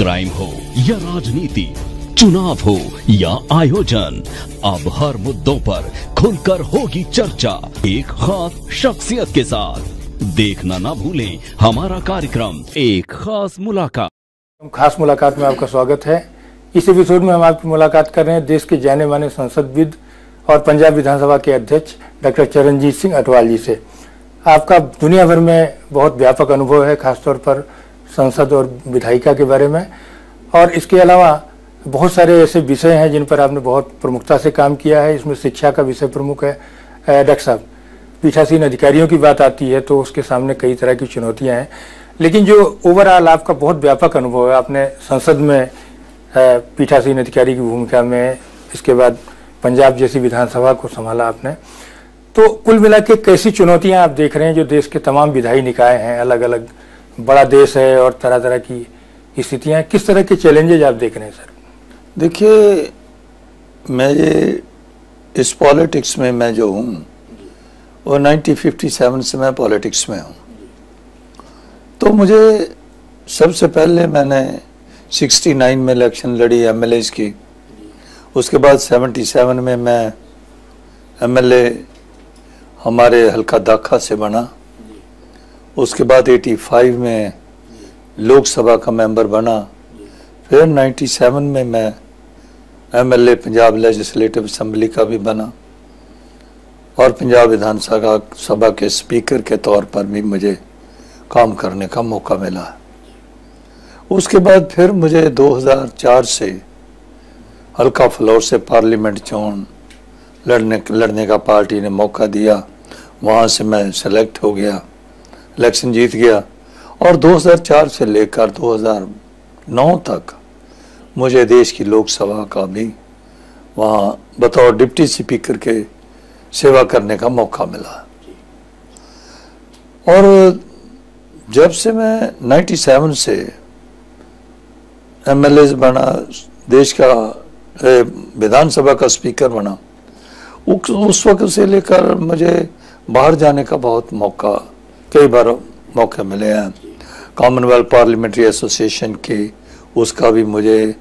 Crime हो या राजनीति, चुनाव हो या आयोजन, अब हर मुद्दों पर खुलकर होगी चर्चा एक खास शख्सियत के साथ। देखना ना भूलें हमारा कार्यक्रम एक खास मुलाकात। खास मुलाकात में आपका स्वागत है। इस एपिसोड में हम आपकी मुलाकात कर रहे हैं देश के जाने माने संसदविद और पंजाब विधानसभा के अध्यक्ष डॉक्टर चरणजीत सिंह अटवाल जी से। आपका दुनिया भर में बहुत व्यापक अनुभव है, खासतौर पर संसद और विधायिका के बारे में, और इसके अलावा बहुत सारे ऐसे विषय हैं जिन पर आपने बहुत प्रमुखता से काम किया है। इसमें शिक्षा का विषय प्रमुख है। डॉक्टर साहब, पीठासीन अधिकारियों की बात आती है तो उसके सामने कई तरह की चुनौतियां हैं, लेकिन जो ओवरऑल आपका बहुत व्यापक अनुभव है, आपने संसद में पीठासीन अधिकारी की भूमिका में, इसके बाद पंजाब जैसी विधानसभा को संभाला आपने, तो कुल मिला के कैसी चुनौतियां आप देख रहे हैं जो देश के तमाम विधायी निकाय हैं, अलग अलग बड़ा देश है और तरह तरह की स्थितियां, किस तरह के चैलेंजेज आप देख रहे हैं सर? देखिए, मैं ये इस पॉलिटिक्स में मैं जो हूँ वो 1957 से मैं पॉलिटिक्स में हूँ। तो मुझे सबसे पहले मैंने 69 में इलेक्शन लड़ी एमएलएज की, उसके बाद 77 में मैं एमएलए हमारे हल्का दाखा से बना, उसके बाद 85 में लोकसभा का मेंबर बना, फिर 97 में मैं एमएलए पंजाब लेजिस्लेटिव असेंबली का भी बना और पंजाब विधानसभा के स्पीकर के तौर पर भी मुझे काम करने का मौका मिला। उसके बाद फिर मुझे 2004 से हल्का फ्लोर से पार्लियामेंट चुन लड़ने का पार्टी ने मौका दिया, वहाँ से मैं सेलेक्ट हो गया, इलेक्शन जीत गया, और 2004 से लेकर 2009 तक मुझे देश की लोकसभा का भी वहाँ बतौर डिप्टी स्पीकर के सेवा करने का मौका मिला। और जब से मैं 97 से एमएलए बना, देश का विधानसभा का स्पीकर बना, उस वक्त से लेकर मुझे बाहर जाने का बहुत मौका, कई बार मौके मिले हैं। कॉमनवेल्थ पार्लियामेंट्री एसोसिएशन की उसका भी मुझे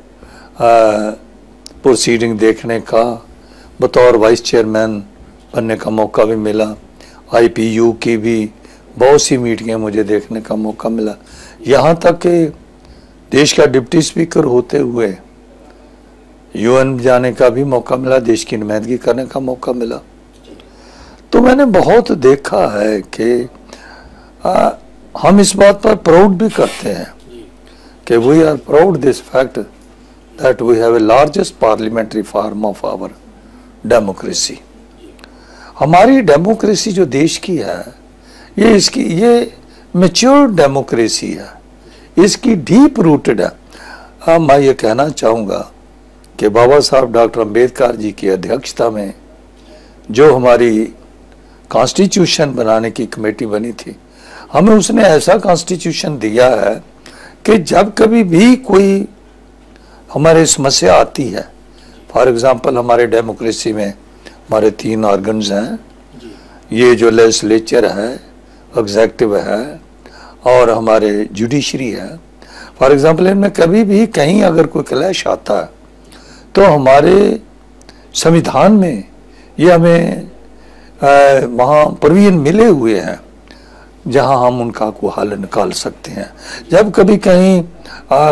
प्रोसीडिंग देखने का बतौर वाइस चेयरमैन बनने का मौका भी मिला। आईपीयू की भी बहुत सी मीटिंगें मुझे देखने का मौका मिला, यहाँ तक कि देश का डिप्टी स्पीकर होते हुए यूएन जाने का भी मौका मिला, देश की नुमाइंदगी करने का मौका मिला। तो मैंने बहुत देखा है कि हम इस बात पर प्राउड भी करते हैं कि we are proud this fact that we have a largest parliamentary form of our democracy. हमारी डेमोक्रेसी जो देश की है, ये मैच्योर डेमोक्रेसी है, इसकी डीप रूटेड है। मैं ये कहना चाहूँगा कि बाबा साहब डॉक्टर अम्बेडकर जी की अध्यक्षता में जो हमारी कॉन्स्टिट्यूशन बनाने की कमेटी बनी थी, हमें उसने ऐसा कॉन्स्टिट्यूशन दिया है कि जब कभी भी कोई हमारे समस्या आती है, फॉर एग्जांपल हमारे डेमोक्रेसी में हमारे 3 ऑर्गन्स हैं, ये जो लेजिस्लेचर है, एग्जीक्यूटिव है और हमारे जुडिशरी है। फॉर एग्जांपल इनमें कभी भी कहीं अगर कोई क्लैश आता है तो हमारे संविधान में ये हमें वहाँ प्रोविजन मिले हुए हैं जहाँ हम उनका को हल निकाल सकते हैं। जब कभी कहीं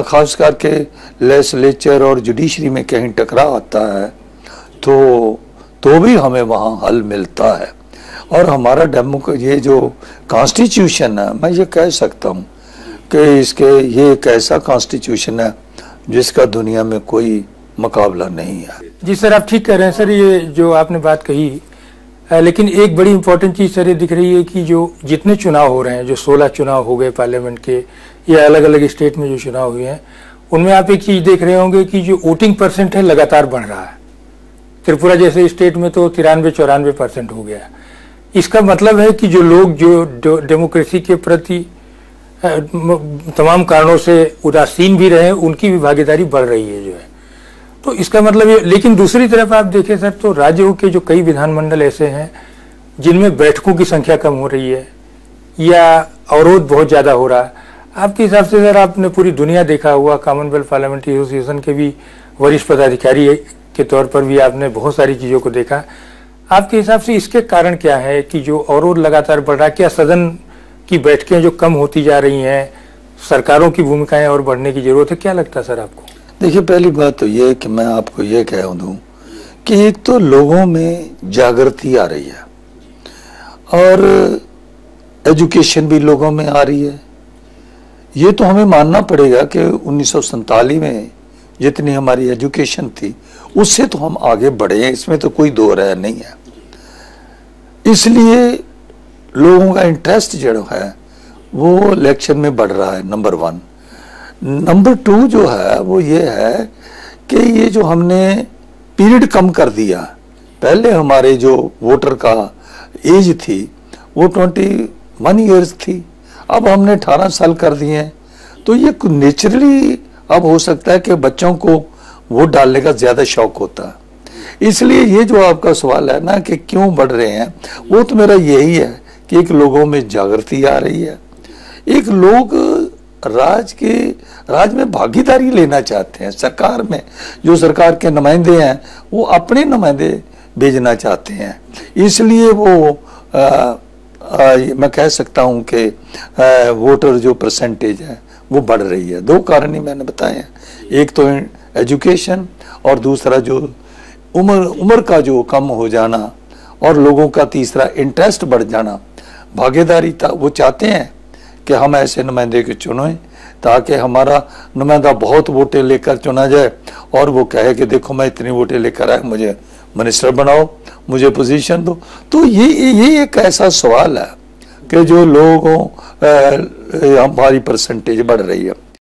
खास करके लेजिस्लेचर और जुडिशरी में कहीं टकराव आता है तो भी हमें वहाँ हल मिलता है। और हमारा ये जो कॉन्स्टिट्यूशन है, मैं ये कह सकता हूँ कि ये एक ऐसा कॉन्स्टिट्यूशन है जिसका दुनिया में कोई मुकाबला नहीं है। जी सर, आप ठीक कह रहे हैं सर, ये जो आपने बात कही, लेकिन एक बड़ी इंपॉर्टेंट चीज़ सर ये दिख रही है कि जो जितने चुनाव हो रहे हैं, जो 16 चुनाव हो गए पार्लियामेंट के या अलग अलग स्टेट में जो चुनाव हुए हैं, उनमें आप एक चीज़ देख रहे होंगे कि जो वोटिंग परसेंट है लगातार बढ़ रहा है। त्रिपुरा जैसे स्टेट में तो 93-94% हो गया। इसका मतलब है कि जो लोग जो डेमोक्रेसी के प्रति तमाम कारणों से उदासीन भी रहे, उनकी भी भागीदारी बढ़ रही है जो है। तो इसका मतलब ये, लेकिन दूसरी तरफ आप देखें सर तो राज्यों के जो कई विधानमंडल ऐसे हैं जिनमें बैठकों की संख्या कम हो रही है या अवरोध बहुत ज़्यादा हो रहा है। आपके हिसाब से सर, आपने पूरी दुनिया देखा हुआ, कॉमनवेल्थ पार्लियामेंट्री एसोसिएशन के भी वरिष्ठ पदाधिकारी के तौर पर भी आपने बहुत सारी चीज़ों को देखा। आपके हिसाब से इसके कारण क्या है कि जो और लगातार बढ़ रहा है? क्या सदन की बैठकें जो कम होती जा रही हैं, सरकारों की भूमिकाएं और बढ़ने की जरूरत है? क्या लगता है सर आपको? देखिए, पहली बात तो ये कि मैं आपको ये कह दूं कि एक तो लोगों में जागृति आ रही है और एजुकेशन भी लोगों में आ रही है। ये तो हमें मानना पड़ेगा कि 1947 में जितनी हमारी एजुकेशन थी उससे तो हम आगे बढ़े हैं, इसमें तो कोई दो राय नहीं है। इसलिए लोगों का इंटरेस्ट जो है वो इलेक्शन में बढ़ रहा है, नंबर 1। नंबर 2 जो है वो ये है कि ये जो हमने पीरियड कम कर दिया, पहले हमारे जो वोटर का एज थी वो 21 ईयर्स थी, अब हमने 18 साल कर दिए हैं। तो ये नेचुरली अब हो सकता है कि बच्चों को वोट डालने का ज्यादा शौक होता है। इसलिए ये जो आपका सवाल है ना कि क्यों बढ़ रहे हैं, वो तो मेरा यही है कि एक लोगों में जागृति आ रही है, एक लोग राज में भागीदारी लेना चाहते हैं। सरकार में जो सरकार के नुमाइंदे हैं वो अपने नुमाइंदे भेजना चाहते हैं, इसलिए वो मैं कह सकता हूं कि वोटर जो परसेंटेज है वो बढ़ रही है। 2 कारण ही मैंने बताए हैं, एक तो एजुकेशन और दूसरा जो उम्र का जो कम हो जाना, और लोगों का तीसरा इंटरेस्ट बढ़ जाना, भागीदारी। वो चाहते हैं कि हम ऐसे नुमाइंदे को चुनें ताकि हमारा नुमाइंदा बहुत वोटें लेकर चुना जाए और वो कहे कि देखो मैं इतनी वोटें लेकर आया, मुझे मिनिस्टर बनाओ, मुझे पोजीशन दो। तो ये एक ऐसा सवाल है कि जो लोगों हमारी परसेंटेज बढ़ रही है।